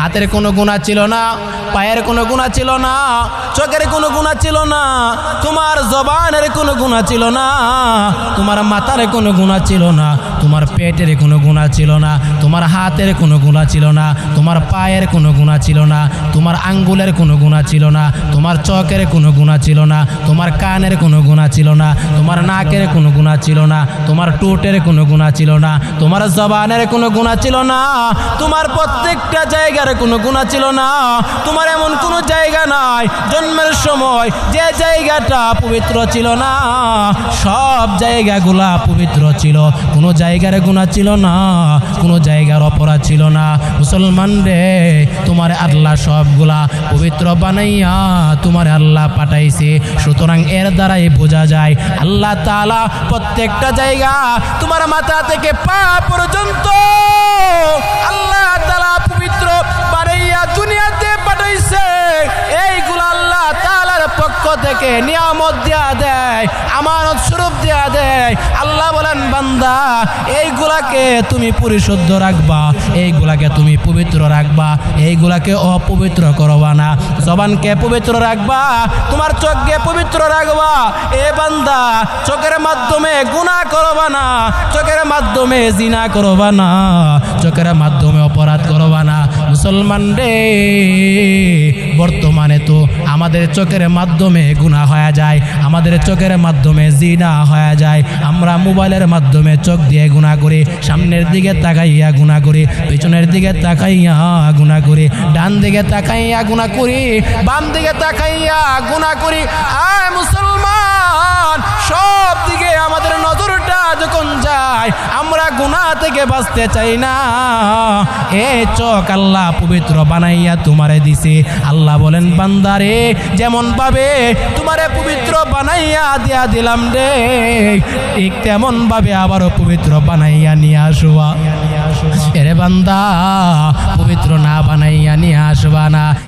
হাতের কোনো গুনাহ ছিল না, পায়ের কোনো গুনাহ ছিল না, চোখের কোনো গুনাহ ছিল না, তোমার জবানের কোনো গুনাহ ছিল না, তোমার মাথার কোনো গুনাহ ছিল না, তোমার পেটের কোনো গুনাহ ছিল না, তোমার হাতের কোনো গুনাহ ছিল না, তোমার পায়ের কোনো গুনাহ ছিল না, তোমার আঙ্গুলের কোনো গুনাহ ছিল না, তোমার চোখের কোনো গুনাহ ছিল না, তোমার কানের কোনো গুনাহ ছিল না, তোমার নাকের কোনো গুনাহ ছিল না, তোমার ঠোঁটের কোনো গুনাহ ছিল না, তোমার জবানের কোনো গুনাহ ছিল না, তোমার প্রত্যেকটা জায়গার কোনো গুনাহ ছিল না। তোমার এমন কোনো জায়গা নাই জন্মের সময় যে জায়গাটা পবিত্র ছিল না, সব জায়গাগুলা পবিত্র ছিল, কোনো জায়গার গুনাহ ছিল না, কোনো জায়গার অপরাধ ছিল না। মুসলমান রে, তোমার আল্লাহ সবগুলা পবিত্র বানাইয়া তোমার আল্লাহ পাঠাইছে। সুতরাং এর দ্বারাই বোঝা যায় আল্লাহ তাআলা প্রত্যেকটা জায়গা তোমার মাথা থেকে পা পর্যন্ত আল্লাহ তাআলা পবিত্র বানাইয়া দুনিয়াতে পাঠাইছে। এইগুলা আল্লাহ তাআলার পক্ষ থেকে নিয়ামত দেয়া দেয়, আমানত স্বরূপ দেয়া দেয়। আল্লাহ বলেন, বান্দা এইগুলাকে তুমি পরিশুদ্ধ রাখবা, এইগুলাকে তুমি পবিত্র রাখবা, এইগুলাকে অপবিত্র করবা না। জবানকে পবিত্র রাখবা, তোমার চোখকে পবিত্র রাখবা। এ বান্দা, চোখের মাধ্যমে গুনাহ করবা না, চোখের মাধ্যমে জিনা করবা না, চোখের মাধ্যমে অপরাধ করবা না। মুসলমান রে, বর্তমানে তো আমাদের চোখের মাধ্যমে গুনাহ হয়ে যায়, আমাদের চোখের মাধ্যমে জিনা হয়ে যায়। আমরা মোবাইলের মাধ্যমে চোখ দিয়ে গুনাহ করি, সামনের দিকে তাকাইয়া গুনাহ করি, পিছনের দিকে তাকাইয়া গুনাহ করি, ডান দিকে তাকাইয়া গুনাহ করি, বাম দিকে তাকাইয়া গুনাহ করি। আয় মুসলমান, সব দিকে আমাদের নজরটা যখন যায়, আমরা গুনাহ থেকে বাঁচতে চাই না। এ চোখ আল্লাহ পবিত্র বানাইয়া তোমারে দিছে। আল্লাহ বলেন, বান্দারে, যেমন ভাবে তোমারে পবিত্র বানাইয়া দিয়া দিলাম রে, ঠিক তেমন ভাবে আবারও পবিত্র বানাইয়া নিয়ে আসবা। এরে বান্দা, পবিত্র না বানাইয়া নিয়ে আসবা না।